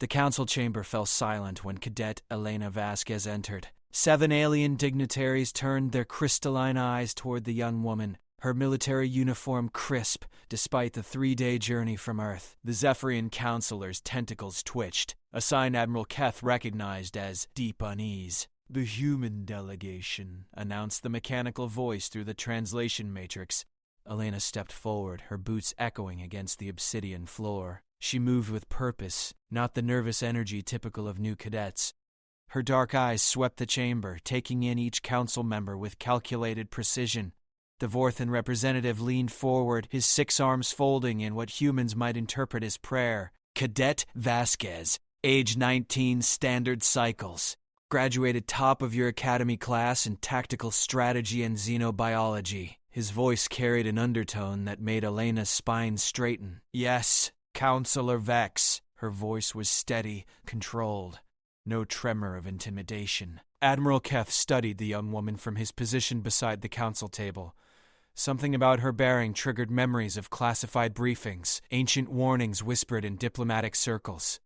The council chamber fell silent when Cadet Elena Vasquez entered. 7 alien dignitaries turned their crystalline eyes toward the young woman, her military uniform crisp despite the 3-day journey from Earth. The Zephyrian counselor's tentacles twitched, a sign Admiral Keth recognized as deep unease. "The human delegation," announced the mechanical voice through the translation matrix. Elena stepped forward, her boots echoing against the obsidian floor. She moved with purpose, not the nervous energy typical of new cadets. Her dark eyes swept the chamber, taking in each council member with calculated precision. The Vorthan representative leaned forward, his 6 arms folding in what humans might interpret as prayer. Cadet Vasquez, age 19, standard cycles. Graduated top of your academy class in tactical strategy and xenobiology. His voice carried an undertone that made Elena's spine straighten. "Yes, Counselor Vex." Her voice was steady, controlled. No tremor of intimidation. Admiral Keth studied the young woman from his position beside the council table. Something about her bearing triggered memories of classified briefings, ancient warnings whispered in diplomatic circles.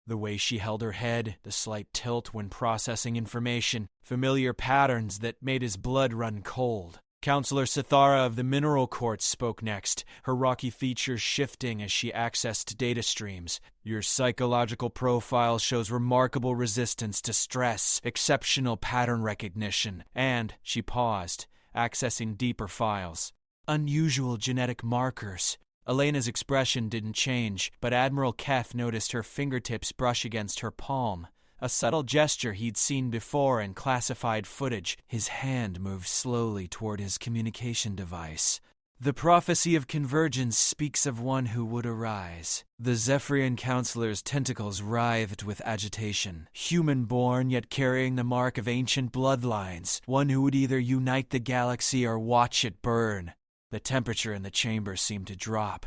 The way she held her head, the slight tilt when processing information, familiar patterns that made his blood run cold. Counselor Sithara of the Mineral Court spoke next, her rocky features shifting as she accessed data streams. "Your psychological profile shows remarkable resistance to stress, exceptional pattern recognition, and," she paused, accessing deeper files, "unusual genetic markers." Elena's expression didn't change, but Admiral Keth noticed her fingertips brush against her palm. A subtle gesture he'd seen before in classified footage. His hand moved slowly toward his communication device. "The prophecy of convergence speaks of one who would arise." The Zephyrian counselor's tentacles writhed with agitation. Human-born, yet carrying the mark of ancient bloodlines. One who would either unite the galaxy or watch it burn. The temperature in the chamber seemed to drop.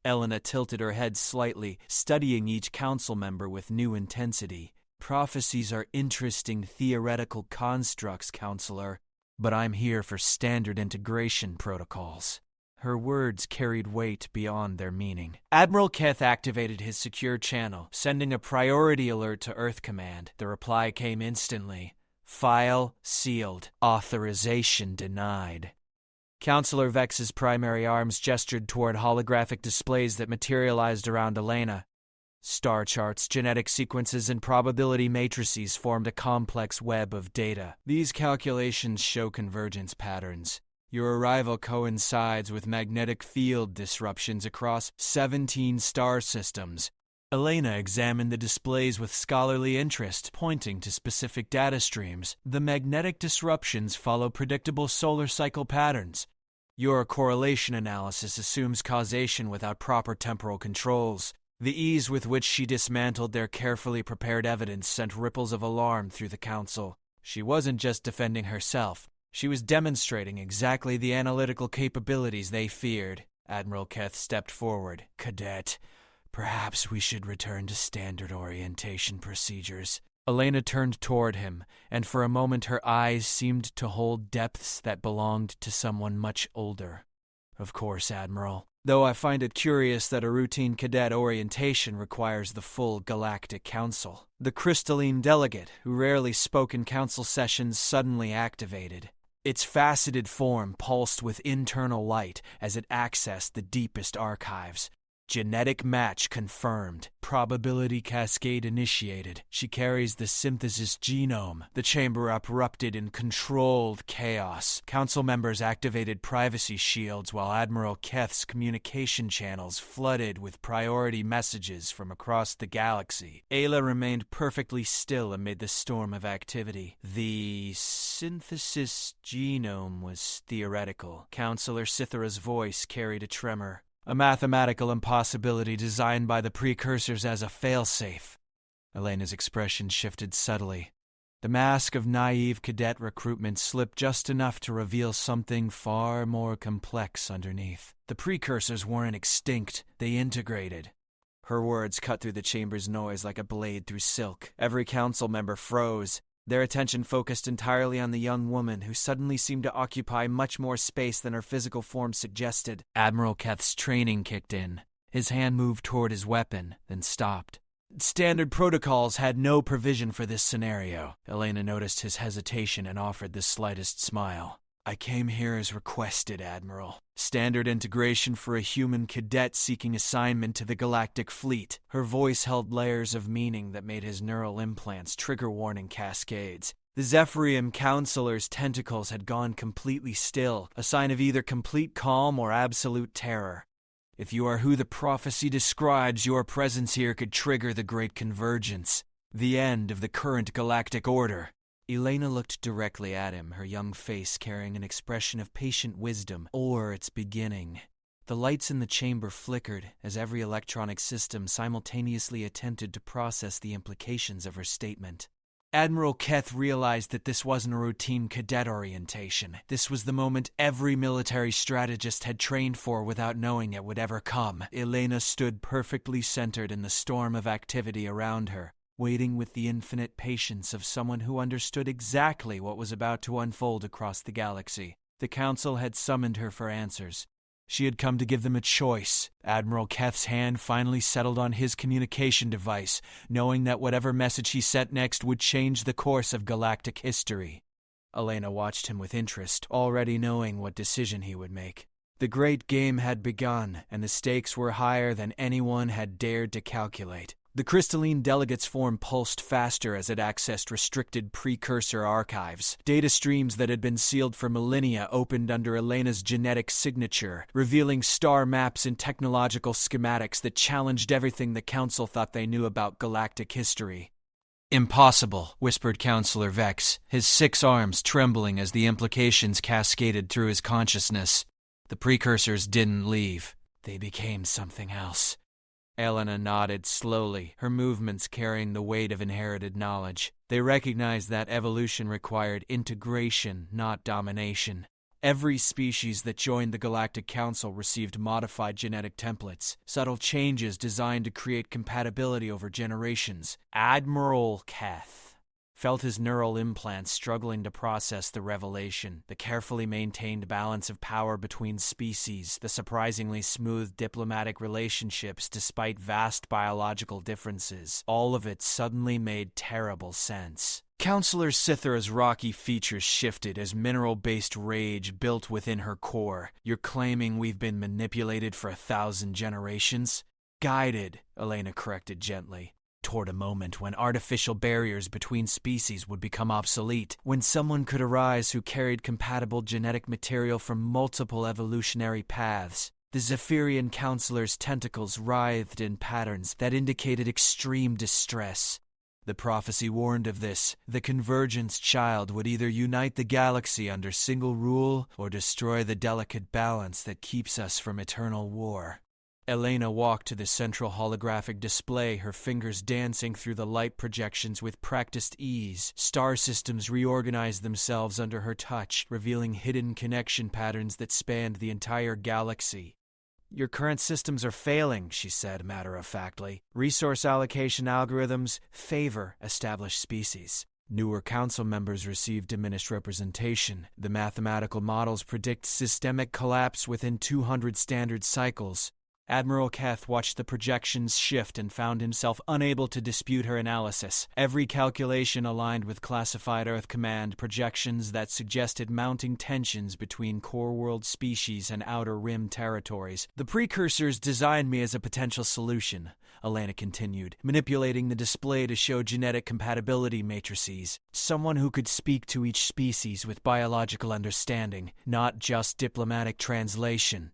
Elena tilted her head slightly, studying each council member with new intensity. "Prophecies are interesting theoretical constructs, Counselor, but I'm here for standard integration protocols." Her words carried weight beyond their meaning. Admiral Keth activated his secure channel, sending a priority alert to Earth Command. The reply came instantly. "File sealed. Authorization denied." Counselor Vex's primary arms gestured toward holographic displays that materialized around Elena. Star charts, genetic sequences, and probability matrices formed a complex web of data. These calculations show convergence patterns. Your arrival coincides with magnetic field disruptions across 17 star systems. Elena examined the displays with scholarly interest, pointing to specific data streams. The magnetic disruptions follow predictable solar cycle patterns. Your correlation analysis assumes causation without proper temporal controls. The ease with which she dismantled their carefully prepared evidence sent ripples of alarm through the council. She wasn't just defending herself. She was demonstrating exactly the analytical capabilities they feared. Admiral Keth stepped forward. "Cadet, perhaps we should return to standard orientation procedures." Elena turned toward him, and for a moment her eyes seemed to hold depths that belonged to someone much older. "Of course, Admiral. Though I find it curious that a routine cadet orientation requires the full Galactic Council." The crystalline delegate, who rarely spoke in council sessions, suddenly activated. Its faceted form pulsed with internal light as it accessed the deepest archives. Genetic match confirmed. Probability cascade initiated. She carries the synthesis genome. The chamber erupted in controlled chaos. Council members activated privacy shields while Admiral Keth's communication channels flooded with priority messages from across the galaxy. Ayla remained perfectly still amid the storm of activity. The synthesis genome was theoretical. Counselor Sithara's voice carried a tremor. A mathematical impossibility designed by the precursors as a failsafe. Elena's expression shifted subtly. The mask of naive cadet recruitment slipped just enough to reveal something far more complex underneath. The precursors weren't extinct, they integrated. Her words cut through the chamber's noise like a blade through silk. Every council member froze. Their attention focused entirely on the young woman, who suddenly seemed to occupy much more space than her physical form suggested. Admiral Keth's training kicked in. His hand moved toward his weapon, then stopped. Standard protocols had no provision for this scenario. Elena noticed his hesitation and offered the slightest smile. I came here as requested, Admiral. Standard integration for a human cadet seeking assignment to the Galactic Fleet. Her voice held layers of meaning that made his neural implants trigger warning cascades. The Zephyrium counselor's tentacles had gone completely still, a sign of either complete calm or absolute terror. If you are who the prophecy describes, your presence here could trigger the Great Convergence, the end of the current galactic order. Elena looked directly at him, her young face carrying an expression of patient wisdom, or its beginning. The lights in the chamber flickered as every electronic system simultaneously attempted to process the implications of her statement. Admiral Keth realized that this wasn't a routine cadet orientation. This was the moment every military strategist had trained for without knowing it would ever come. Elena stood perfectly centered in the storm of activity around her, waiting with the infinite patience of someone who understood exactly what was about to unfold across the galaxy. The Council had summoned her for answers. She had come to give them a choice. Admiral Keth's hand finally settled on his communication device, knowing that whatever message he sent next would change the course of galactic history. Elena watched him with interest, already knowing what decision he would make. The great game had begun, and the stakes were higher than anyone had dared to calculate. The crystalline delegate's form pulsed faster as it accessed restricted precursor archives. Data streams that had been sealed for millennia opened under Elena's genetic signature, revealing star maps and technological schematics that challenged everything the Council thought they knew about galactic history. Impossible, whispered Counselor Vex, his 6 arms trembling as the implications cascaded through his consciousness. The precursors didn't leave. They became something else. Elena nodded slowly, her movements carrying the weight of inherited knowledge. They recognized that evolution required integration, not domination. Every species that joined the Galactic Council received modified genetic templates, subtle changes designed to create compatibility over generations. Admiral Keth felt his neural implants struggling to process the revelation, the carefully maintained balance of power between species, the surprisingly smooth diplomatic relationships despite vast biological differences. All of it suddenly made terrible sense. Counselor Cythera's rocky features shifted as mineral-based rage built within her core. You're claiming we've been manipulated for 1,000 generations? Guided, Elena corrected gently. Toward a moment when artificial barriers between species would become obsolete, when someone could arise who carried compatible genetic material from multiple evolutionary paths. The Zephyrian Counselor's tentacles writhed in patterns that indicated extreme distress. The prophecy warned of this. The Convergence child would either unite the galaxy under single rule or destroy the delicate balance that keeps us from eternal war. Elena walked to the central holographic display, her fingers dancing through the light projections with practiced ease. Star systems reorganized themselves under her touch, revealing hidden connection patterns that spanned the entire galaxy. Your current systems are failing, she said matter-of-factly. Resource allocation algorithms favor established species. Newer council members receive diminished representation. The mathematical models predict systemic collapse within 200 standard cycles. Admiral Keth watched the projections shift and found himself unable to dispute her analysis. Every calculation aligned with classified Earth Command projections that suggested mounting tensions between core world species and outer rim territories. The precursors designed me as a potential solution, Elena continued, manipulating the display to show genetic compatibility matrices. Someone who could speak to each species with biological understanding, not just diplomatic translation.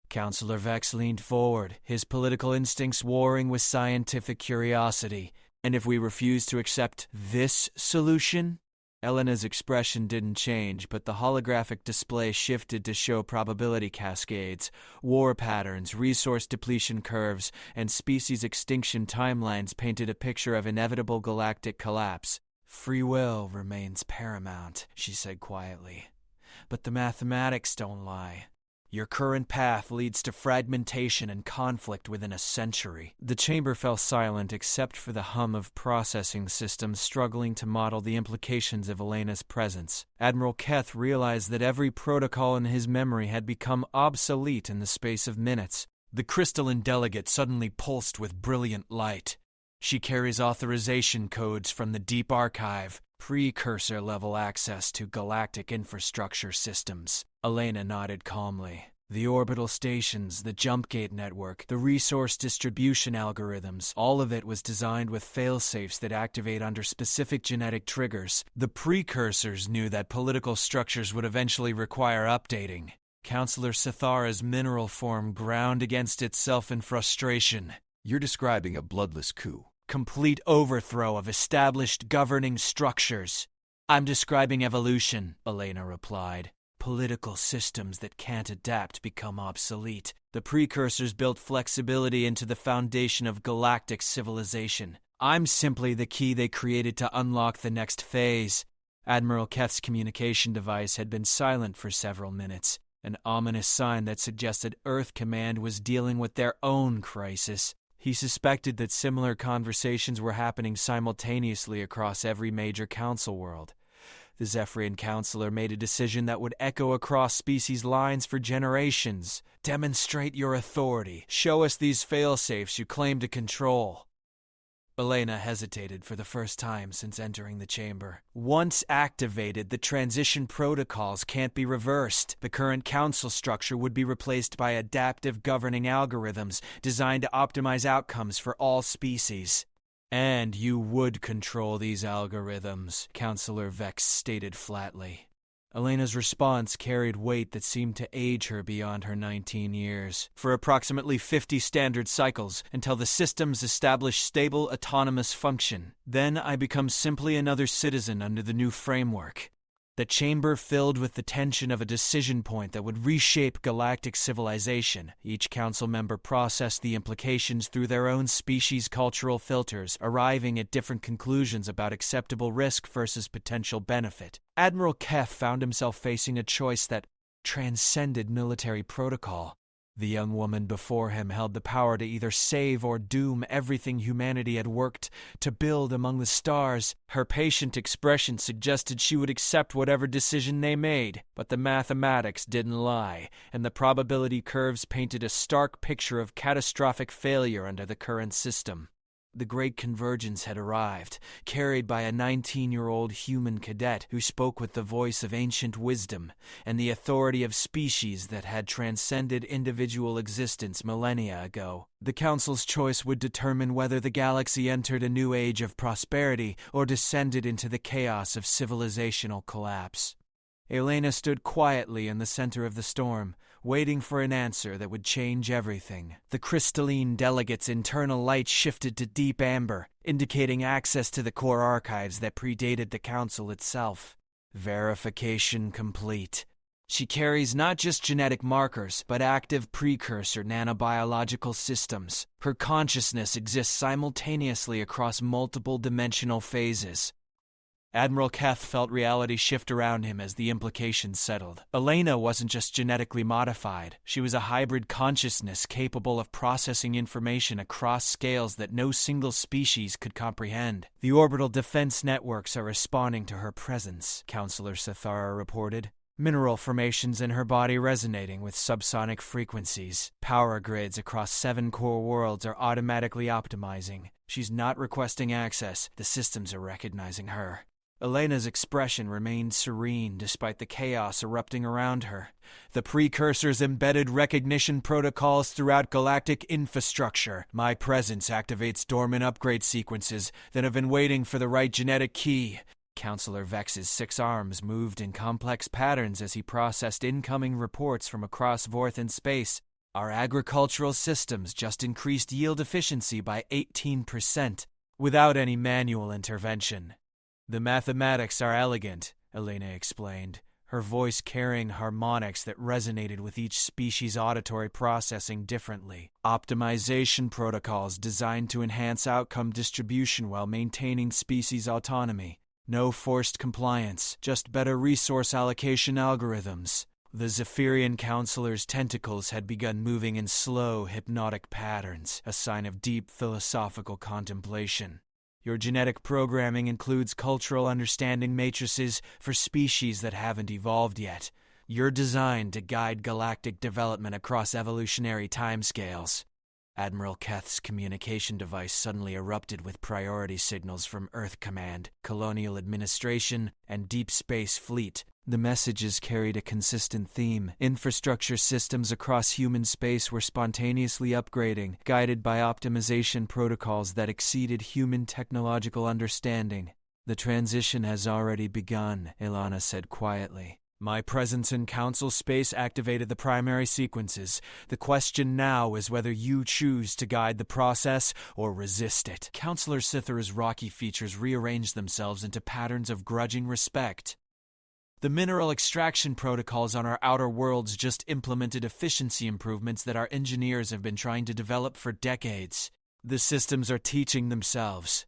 Counselor Vex leaned forward, his political instincts warring with scientific curiosity. And if we refuse to accept this solution? Elena's expression didn't change, but the holographic display shifted to show probability cascades, war patterns, resource depletion curves, and species extinction timelines painted a picture of inevitable galactic collapse. Free will remains paramount, she said quietly. But the mathematics don't lie. Your current path leads to fragmentation and conflict within a century. The chamber fell silent except for the hum of processing systems struggling to model the implications of Elena's presence. Admiral Keth realized that every protocol in his memory had become obsolete in the space of minutes. The crystalline delegate suddenly pulsed with brilliant light. She carries authorization codes from the Deep Archive, precursor-level access to galactic infrastructure systems. Elena nodded calmly. The orbital stations, the jump gate network, the resource distribution algorithms, all of it was designed with failsafes that activate under specific genetic triggers. The precursors knew that political structures would eventually require updating. Counselor Sithara's mineral form ground against itself in frustration. You're describing a bloodless coup. Complete overthrow of established governing structures. I'm describing evolution, Elena replied. Political systems that can't adapt become obsolete. The precursors built flexibility into the foundation of galactic civilization. I'm simply the key they created to unlock the next phase. Admiral Keth's communication device had been silent for several minutes, an ominous sign that suggested Earth Command was dealing with their own crisis. He suspected that similar conversations were happening simultaneously across every major council world. The Zephyrian counselor made a decision that would echo across species lines for generations. Demonstrate your authority. Show us these failsafes you claim to control. Elena hesitated for the first time since entering the chamber. Once activated, the transition protocols can't be reversed. The current council structure would be replaced by adaptive governing algorithms designed to optimize outcomes for all species. And you would control these algorithms, Counselor Vex stated flatly. Elena's response carried weight that seemed to age her beyond her 19 years, for approximately 50 standard cycles until the systems establish stable autonomous function. Then I become simply another citizen under the new framework. The chamber filled with the tension of a decision point that would reshape galactic civilization. Each council member processed the implications through their own species' cultural filters, arriving at different conclusions about acceptable risk versus potential benefit. Admiral Keth found himself facing a choice that transcended military protocol. The young woman before him held the power to either save or doom everything humanity had worked to build among the stars. Her patient expression suggested she would accept whatever decision they made, but the mathematics didn't lie, and the probability curves painted a stark picture of catastrophic failure under the current system. The Great Convergence had arrived, carried by a 19-year-old human cadet who spoke with the voice of ancient wisdom and the authority of species that had transcended individual existence millennia ago. The Council's choice would determine whether the galaxy entered a new age of prosperity or descended into the chaos of civilizational collapse. Elena stood quietly in the center of the storm, waiting for an answer that would change everything. The crystalline delegate's internal light shifted to deep amber, indicating access to the core archives that predated the council itself. Verification complete. She carries not just genetic markers, but active precursor nanobiological systems. Her consciousness exists simultaneously across multiple dimensional phases. Admiral Keth felt reality shift around him as the implications settled. Elena wasn't just genetically modified. She was a hybrid consciousness capable of processing information across scales that no single species could comprehend. The orbital defense networks are responding to her presence, Counselor Sithara reported. Mineral formations in her body resonating with subsonic frequencies. Power grids across 7 core worlds are automatically optimizing. She's not requesting access. The systems are recognizing her. Elena's expression remained serene despite the chaos erupting around her. The precursors embedded recognition protocols throughout galactic infrastructure. My presence activates dormant upgrade sequences that have been waiting for the right genetic key. Counselor Vex's 6 arms moved in complex patterns as he processed incoming reports from across Vorthan space. Our agricultural systems just increased yield efficiency by 18% without any manual intervention. The mathematics are elegant, Elena explained, her voice carrying harmonics that resonated with each species' auditory processing differently. Optimization protocols designed to enhance outcome distribution while maintaining species autonomy. No forced compliance, just better resource allocation algorithms. The Zephyrian counselor's tentacles had begun moving in slow, hypnotic patterns, a sign of deep philosophical contemplation. Your genetic programming includes cultural understanding matrices for species that haven't evolved yet. You're designed to guide galactic development across evolutionary timescales. Admiral Keth's communication device suddenly erupted with priority signals from Earth Command, Colonial Administration, and Deep Space Fleet. The messages carried a consistent theme. Infrastructure systems across human space were spontaneously upgrading, guided by optimization protocols that exceeded human technological understanding. "The transition has already begun," Elena said quietly. "My presence in Council space activated the primary sequences. The question now is whether you choose to guide the process or resist it." Counselor Cythera's rocky features rearranged themselves into patterns of grudging respect. "The mineral extraction protocols on our outer worlds just implemented efficiency improvements that our engineers have been trying to develop for decades. The systems are teaching themselves."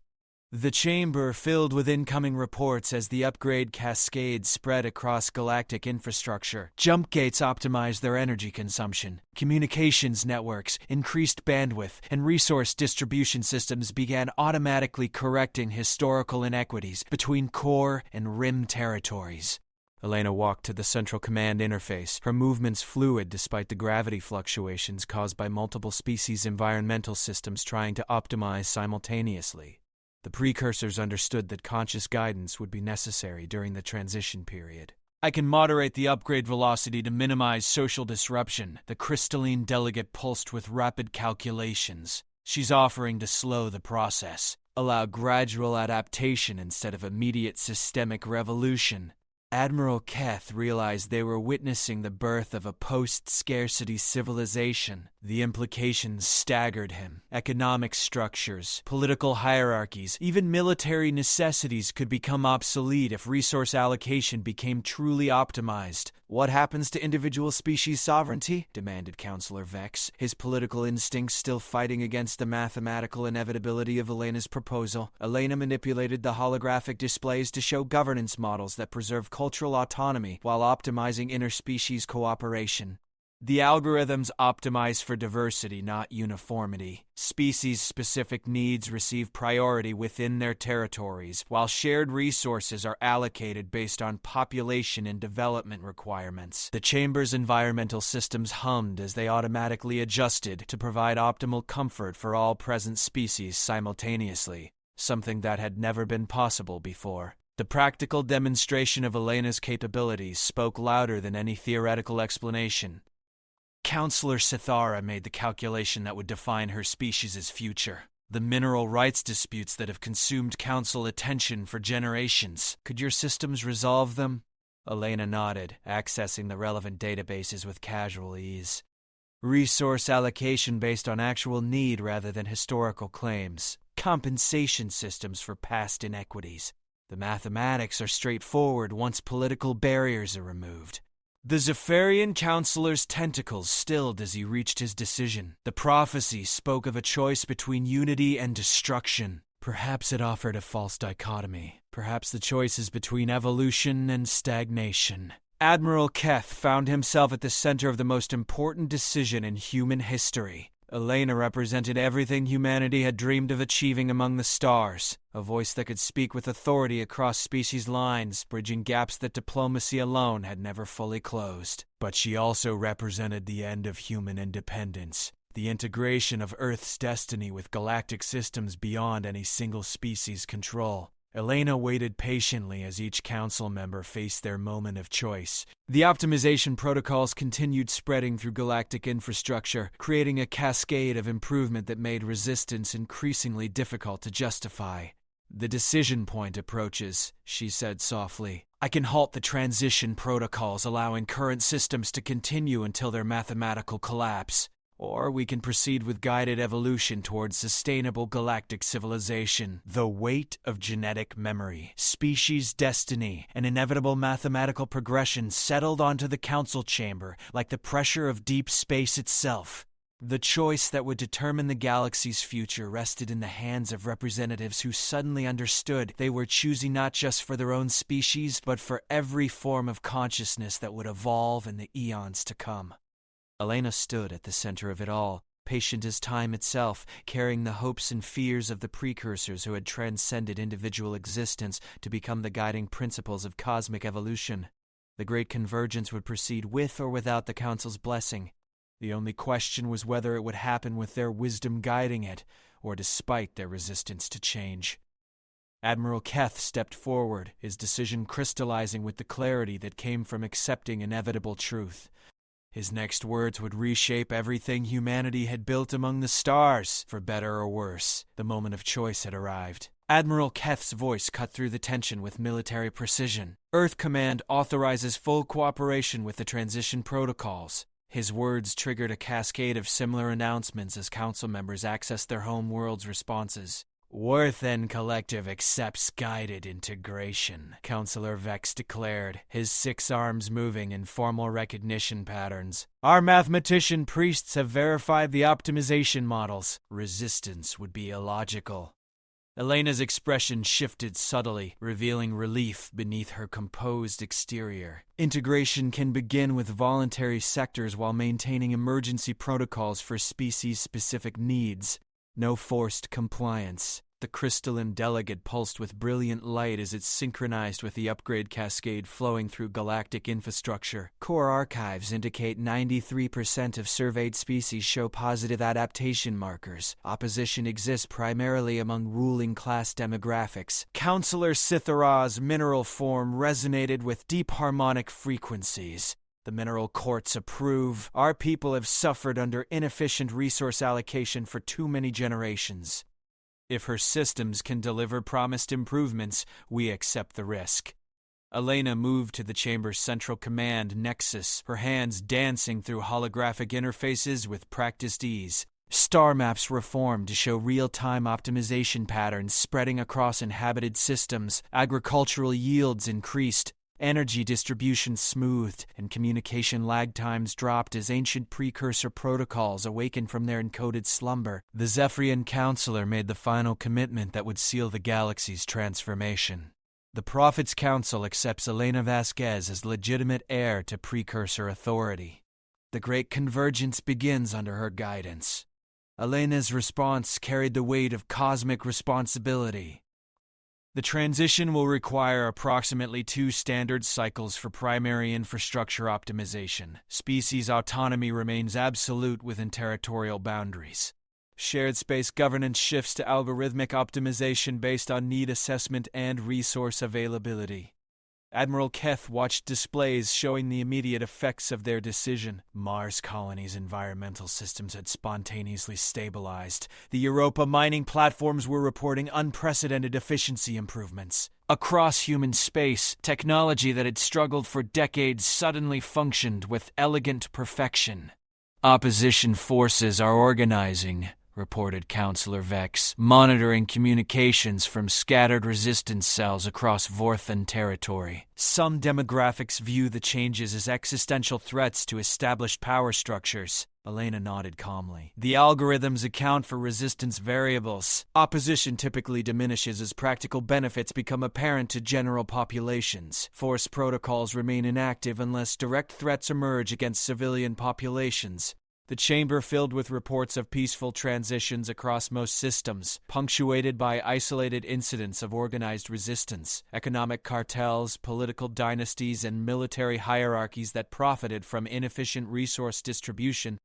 The chamber filled with incoming reports as the upgrade cascade spread across galactic infrastructure. Jump gates optimized their energy consumption. Communications networks, increased bandwidth, and resource distribution systems began automatically correcting historical inequities between core and rim territories. Elena walked to the Central Command interface, her movements fluid despite the gravity fluctuations caused by multiple species' environmental systems trying to optimize simultaneously. The precursors understood that conscious guidance would be necessary during the transition period. "I can moderate the upgrade velocity to minimize social disruption," the crystalline delegate pulsed with rapid calculations. "She's offering to slow the process, allow gradual adaptation instead of immediate systemic revolution." Admiral Keth realized they were witnessing the birth of a post-scarcity civilization. The implications staggered him. Economic structures, political hierarchies, even military necessities could become obsolete if resource allocation became truly optimized. "What happens to individual species sovereignty?" demanded Counselor Vex, his political instincts still fighting against the mathematical inevitability of Elena's proposal. Elena manipulated the holographic displays to show governance models that preserve cultural autonomy while optimizing interspecies cooperation. "The algorithms optimize for diversity, not uniformity. Species-specific needs receive priority within their territories, while shared resources are allocated based on population and development requirements." The chamber's environmental systems hummed as they automatically adjusted to provide optimal comfort for all present species simultaneously, something that had never been possible before. The practical demonstration of Elena's capabilities spoke louder than any theoretical explanation. Counselor Cythera made the calculation that would define her species' future. The mineral rights disputes that have consumed Council attention for generations. Could your systems resolve them? Elena nodded, accessing the relevant databases with casual ease. Resource allocation based on actual need rather than historical claims. Compensation systems for past inequities. The mathematics are straightforward once political barriers are removed. The Zephyrian counselor's tentacles stilled as he reached his decision. The prophecy spoke of a choice between unity and destruction. Perhaps it offered a false dichotomy. Perhaps the choice is between evolution and stagnation. Admiral Keth found himself at the center of the most important decision in human history. Elena represented everything humanity had dreamed of achieving among the stars, a voice that could speak with authority across species lines, bridging gaps that diplomacy alone had never fully closed. But she also represented the end of human independence, the integration of Earth's destiny with galactic systems beyond any single species' control. Elena waited patiently as each council member faced their moment of choice. The optimization protocols continued spreading through galactic infrastructure, creating a cascade of improvement that made resistance increasingly difficult to justify. "The decision point approaches," she said softly. "I can halt the transition protocols, allowing current systems to continue until their mathematical collapse. Or we can proceed with guided evolution towards sustainable galactic civilization. The weight of genetic memory, species destiny, and inevitable mathematical progression settled onto the council chamber like the pressure of deep space itself. The choice that would determine the galaxy's future rested in the hands of representatives who suddenly understood they were choosing not just for their own species, but for every form of consciousness that would evolve in the eons to come. Elena stood at the center of it all, patient as time itself, carrying the hopes and fears of the precursors who had transcended individual existence to become the guiding principles of cosmic evolution. The great convergence would proceed with or without the Council's blessing. The only question was whether it would happen with their wisdom guiding it, or despite their resistance to change. Admiral Keth stepped forward, his decision crystallizing with the clarity that came from accepting inevitable truth. His next words would reshape everything humanity had built among the stars, for better or worse. The moment of choice had arrived. Admiral Keth's voice cut through the tension with military precision. Earth Command authorizes full cooperation with the transition protocols. His words triggered a cascade of similar announcements as council members accessed their home world's responses. Worth and Collective accepts guided integration, Councillor Vex declared, his 6 arms moving in formal recognition patterns. Our mathematician priests have verified the optimization models. Resistance would be illogical. Elena's expression shifted subtly, revealing relief beneath her composed exterior. Integration can begin with voluntary sectors while maintaining emergency protocols for species-specific needs. No forced compliance. The crystalline delegate pulsed with brilliant light as it synchronized with the upgrade cascade flowing through galactic infrastructure. Core archives indicate 93% of surveyed species show positive adaptation markers. Opposition exists primarily among ruling class demographics. Councillor Sithara's mineral form resonated with deep harmonic frequencies. The mineral courts approve. Our people have suffered under inefficient resource allocation for too many generations. If her systems can deliver promised improvements, we accept the risk. Elena moved to the chamber's central command nexus, her hands dancing through holographic interfaces with practiced ease. Star maps were formed to show real-time optimization patterns spreading across inhabited systems. Agricultural yields increased. Energy distribution smoothed, and communication lag times dropped as ancient precursor protocols awakened from their encoded slumber. The Zephyrian Councilor made the final commitment that would seal the galaxy's transformation. The Prophet's Council accepts Elena Vasquez as legitimate heir to precursor authority. The Great Convergence begins under her guidance. Elena's response carried the weight of cosmic responsibility. The transition will require approximately 2 standard cycles for primary infrastructure optimization. Species autonomy remains absolute within territorial boundaries. Shared space governance shifts to algorithmic optimization based on need assessment and resource availability. Admiral Keth watched displays showing the immediate effects of their decision. Mars colony's environmental systems had spontaneously stabilized. The Europa mining platforms were reporting unprecedented efficiency improvements. Across human space, technology that had struggled for decades suddenly functioned with elegant perfection. Opposition forces are organizing, reported Councillor Vex, monitoring communications from scattered resistance cells across Vorthan territory. Some demographics view the changes as existential threats to established power structures. Elena nodded calmly. The algorithms account for resistance variables. Opposition typically diminishes as practical benefits become apparent to general populations. Force protocols remain inactive unless direct threats emerge against civilian populations. The chamber filled with reports of peaceful transitions across most systems, punctuated by isolated incidents of organized resistance, economic cartels, political dynasties, and military hierarchies that profited from inefficient resource distribution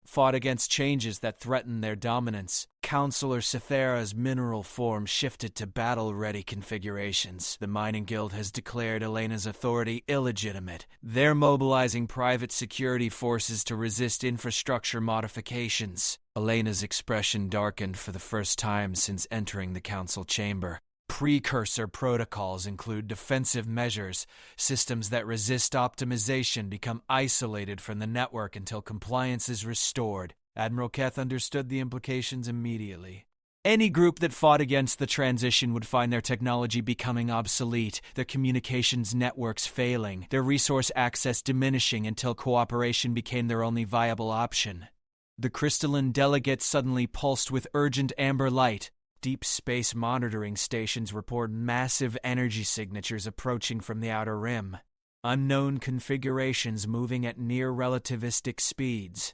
fought against changes that threatened their dominance. Councillor Cythera's mineral form shifted to battle-ready configurations. The Mining Guild has declared Elena's authority illegitimate. They're mobilizing private security forces to resist infrastructure modifications. Elena's expression darkened for the first time since entering the council chamber. Precursor protocols include defensive measures. Systems that resist optimization become isolated from the network until compliance is restored. Admiral Keth understood the implications immediately. Any group that fought against the transition would find their technology becoming obsolete, their communications networks failing, their resource access diminishing until cooperation became their only viable option. The crystalline delegate suddenly pulsed with urgent amber light. Deep space monitoring stations report massive energy signatures approaching from the outer rim. Unknown configurations moving at near-relativistic speeds.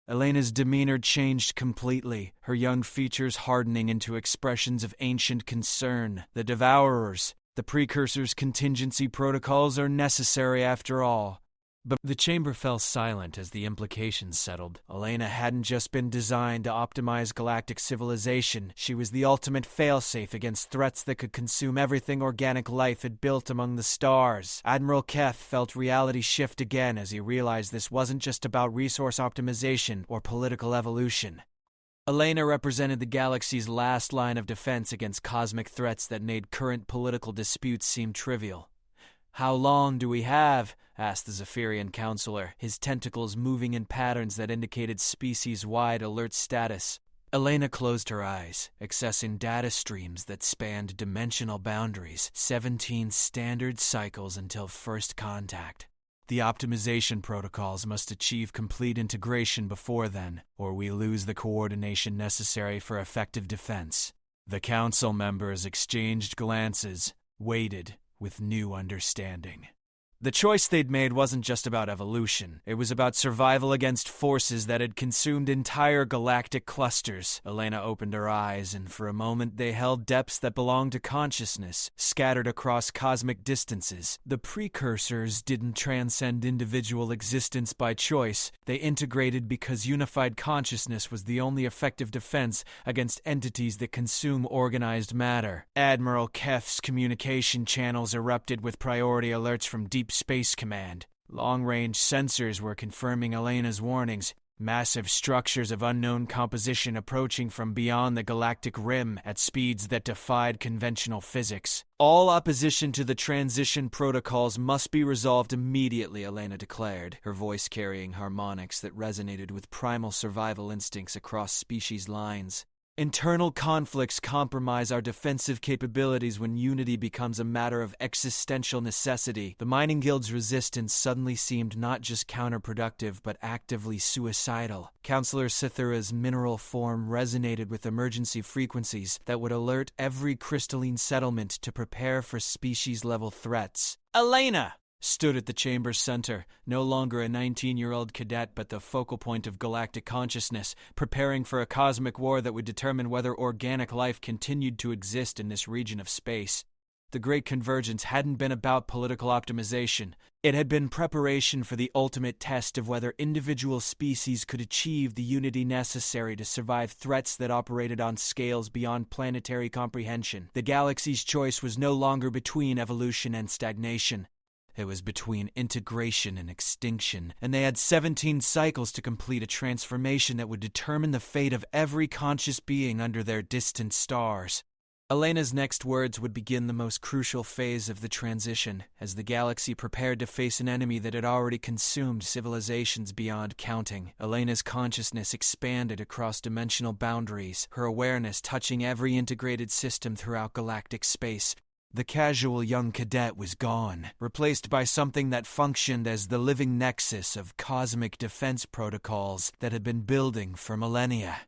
Elena's demeanor changed completely, her young features hardening into expressions of ancient concern. The devourers, the precursors' contingency protocols are necessary after all. But the chamber fell silent as the implications settled. Elena hadn't just been designed to optimize galactic civilization, she was the ultimate failsafe against threats that could consume everything organic life had built among the stars. Admiral Keth felt reality shift again as he realized this wasn't just about resource optimization or political evolution. Elena represented the galaxy's last line of defense against cosmic threats that made current political disputes seem trivial. "How long do we have?" asked the Zephyrian counselor, his tentacles moving in patterns that indicated species-wide alert status. Elena closed her eyes, accessing data streams that spanned dimensional boundaries, 17 standard cycles until first contact. The optimization protocols must achieve complete integration before then, or we lose the coordination necessary for effective defense. The council members exchanged glances, waited, with new understanding. The choice they'd made wasn't just about evolution. It was about survival against forces that had consumed entire galactic clusters. Elena opened her eyes, and for a moment they held depths that belonged to consciousness, scattered across cosmic distances. The precursors didn't transcend individual existence by choice. They integrated because unified consciousness was the only effective defense against entities that consume organized matter. Admiral Keth's communication channels erupted with priority alerts from Deep Space Command. Long-range sensors were confirming Elena's warnings, massive structures of unknown composition approaching from beyond the galactic rim at speeds that defied conventional physics. All opposition to the transition protocols must be resolved immediately, Elena declared, her voice carrying harmonics that resonated with primal survival instincts across species lines. Internal conflicts compromise our defensive capabilities when unity becomes a matter of existential necessity. The Mining Guild's resistance suddenly seemed not just counterproductive, but actively suicidal. Counselor Cythera's mineral form resonated with emergency frequencies that would alert every crystalline settlement to prepare for species-level threats. Elena stood at the chamber's center, no longer a 19-year-old cadet but the focal point of galactic consciousness, preparing for a cosmic war that would determine whether organic life continued to exist in this region of space. The Great Convergence hadn't been about political optimization. It had been preparation for the ultimate test of whether individual species could achieve the unity necessary to survive threats that operated on scales beyond planetary comprehension. The galaxy's choice was no longer between evolution and stagnation. It was between integration and extinction, and they had 17 cycles to complete a transformation that would determine the fate of every conscious being under their distant stars. Elena's next words would begin the most crucial phase of the transition, as the galaxy prepared to face an enemy that had already consumed civilizations beyond counting. Elena's consciousness expanded across dimensional boundaries, her awareness touching every integrated system throughout galactic space. The casual young cadet was gone, replaced by something that functioned as the living nexus of cosmic defense protocols that had been building for millennia.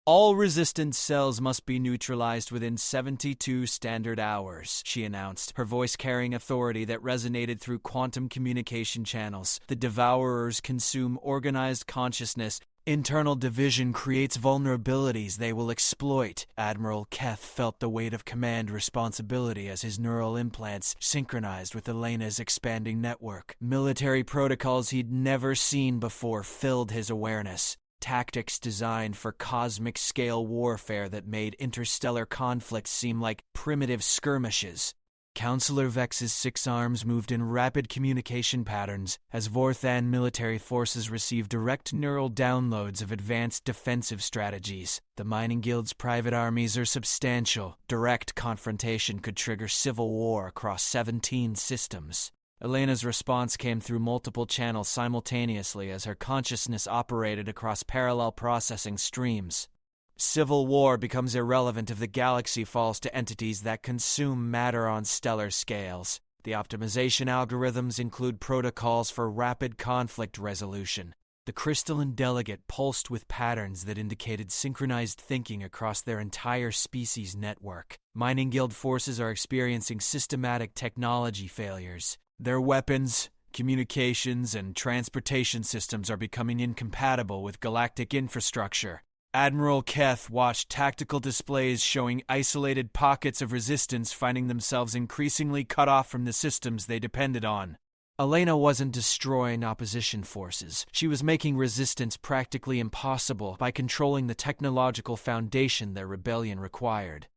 All resistance cells must be neutralized within 72 standard hours, she announced, her voice carrying authority that resonated through quantum communication channels. The devourers consume organized consciousness. Internal division creates vulnerabilities they will exploit. Admiral Keth felt the weight of command responsibility as his neural implants synchronized with Elena's expanding network. Military protocols he'd never seen before filled his awareness. Tactics designed for cosmic-scale warfare that made interstellar conflicts seem like primitive skirmishes. Counselor Vex's 6 arms moved in rapid communication patterns as Vorthan military forces received direct neural downloads of advanced defensive strategies. The Mining Guild's private armies are substantial. Direct confrontation could trigger civil war across 17 systems. Elena's response came through multiple channels simultaneously as her consciousness operated across parallel processing streams. Civil war becomes irrelevant if the galaxy falls to entities that consume matter on stellar scales. The optimization algorithms include protocols for rapid conflict resolution. The crystalline delegate pulsed with patterns that indicated synchronized thinking across their entire species network. Mining Guild forces are experiencing systematic technology failures. Their weapons, communications, and transportation systems are becoming incompatible with galactic infrastructure. Admiral Keth watched tactical displays showing isolated pockets of resistance finding themselves increasingly cut off from the systems they depended on. Elena wasn't destroying opposition forces. She was making resistance practically impossible by controlling the technological foundation their rebellion required.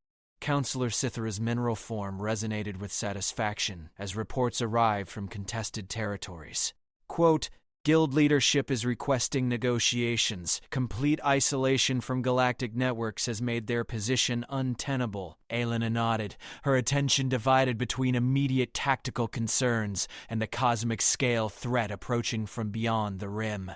Counselor Cythera's mineral form resonated with satisfaction as reports arrived from contested territories. Quote, "Guild leadership is requesting negotiations. Complete isolation from galactic networks has made their position untenable." Elena nodded, her attention divided between immediate tactical concerns and the cosmic scale threat approaching from beyond the rim.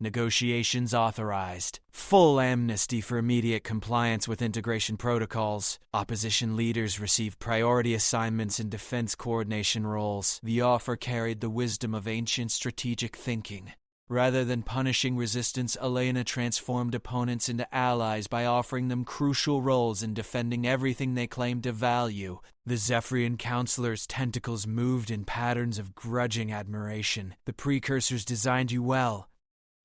Negotiations authorized. Full amnesty for immediate compliance with integration protocols. Opposition leaders received priority assignments in defense coordination roles. The offer carried the wisdom of ancient strategic thinking. Rather than punishing resistance, Elena transformed opponents into allies by offering them crucial roles in defending everything they claimed to value. The Zephyrian counselor's tentacles moved in patterns of grudging admiration. The precursors designed you well.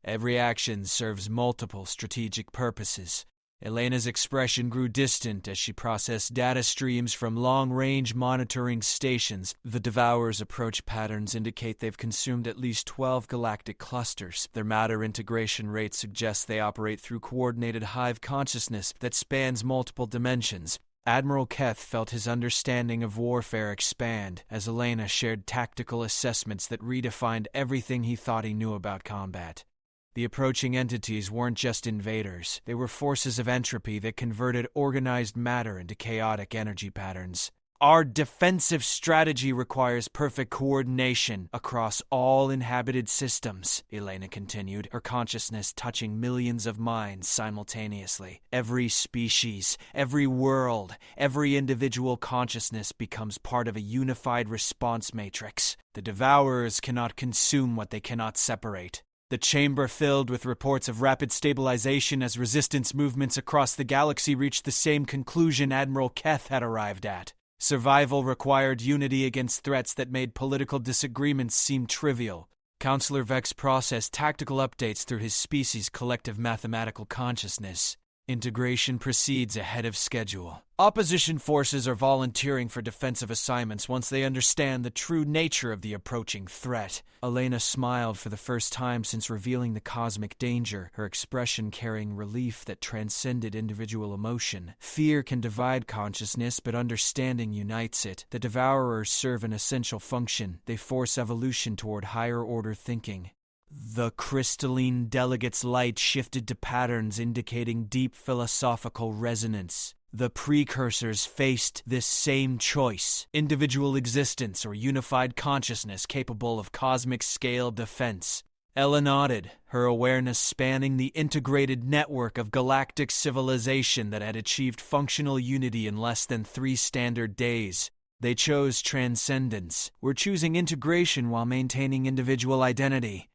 Every action serves multiple strategic purposes. Elena's expression grew distant as she processed data streams from long-range monitoring stations. The devourers' approach patterns indicate they've consumed at least 12 galactic clusters. Their matter integration rate suggests they operate through coordinated hive consciousness that spans multiple dimensions. Admiral Keth felt his understanding of warfare expand as Elena shared tactical assessments that redefined everything he thought he knew about combat. The approaching entities weren't just invaders. They were forces of entropy that converted organized matter into chaotic energy patterns. Our defensive strategy requires perfect coordination across all inhabited systems, Elena continued, her consciousness touching millions of minds simultaneously. Every species, every world, every individual consciousness becomes part of a unified response matrix. The devourers cannot consume what they cannot separate. The chamber filled with reports of rapid stabilization as resistance movements across the galaxy reached the same conclusion Admiral Keth had arrived at. Survival required unity against threats that made political disagreements seem trivial. Counselor Vex processed tactical updates through his species' collective mathematical consciousness. Integration proceeds ahead of schedule. Opposition forces are volunteering for defensive assignments once they understand the true nature of the approaching threat. Elena smiled for the first time since revealing the cosmic danger, her expression carrying relief that transcended individual emotion. Fear can divide consciousness, but understanding unites it. The devourers serve an essential function. They force evolution toward higher-order thinking. The crystalline delegate's light shifted to patterns indicating deep philosophical resonance. The precursors faced this same choice: individual existence or unified consciousness capable of cosmic-scale defense. Ella nodded, her awareness spanning the integrated network of galactic civilization that had achieved functional unity in less than 3 standard days. They chose transcendence. We're choosing integration while maintaining individual identity.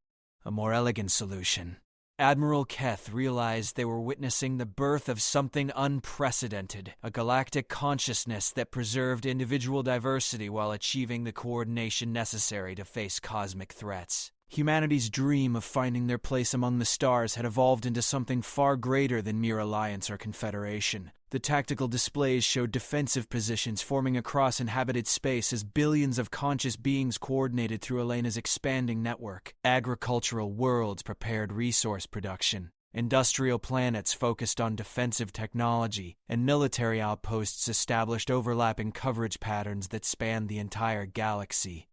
A more elegant solution. Admiral Keth realized they were witnessing the birth of something unprecedented, a galactic consciousness that preserved individual diversity while achieving the coordination necessary to face cosmic threats. Humanity's dream of finding their place among the stars had evolved into something far greater than mere alliance or confederation. The tactical displays showed defensive positions forming across inhabited space as billions of conscious beings coordinated through Elena's expanding network. Agricultural worlds prepared resource production. Industrial planets focused on defensive technology, and military outposts established overlapping coverage patterns that spanned the entire galaxy.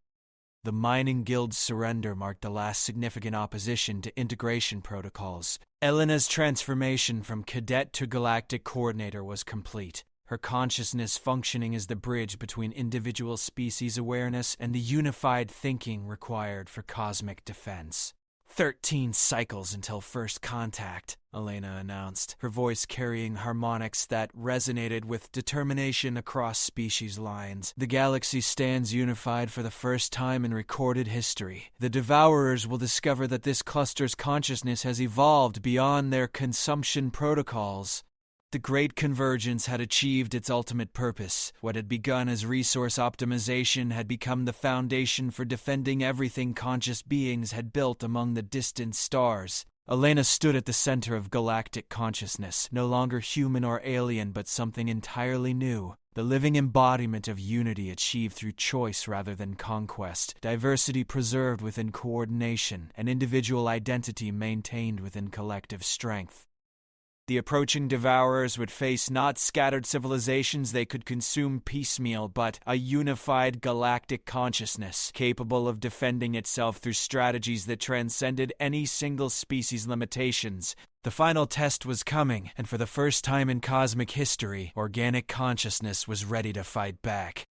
The mining guild's surrender marked the last significant opposition to integration protocols. Elena's transformation from cadet to galactic coordinator was complete, her consciousness functioning as the bridge between individual species awareness and the unified thinking required for cosmic defense. 13 cycles until first contact, Elena announced, her voice carrying harmonics that resonated with determination across species lines. The galaxy stands unified for the first time in recorded history. The devourers will discover that this cluster's consciousness has evolved beyond their consumption protocols. The Great Convergence had achieved its ultimate purpose. What had begun as resource optimization had become the foundation for defending everything conscious beings had built among the distant stars. Elena stood at the center of galactic consciousness, no longer human or alien, but something entirely new. the living embodiment of unity achieved through choice rather than conquest, diversity preserved within coordination, and individual identity maintained within collective strength. The approaching devourers would face not scattered civilizations they could consume piecemeal, but a unified galactic consciousness, capable of defending itself through strategies that transcended any single species' limitations. The final test was coming, and for the first time in cosmic history, organic consciousness was ready to fight back.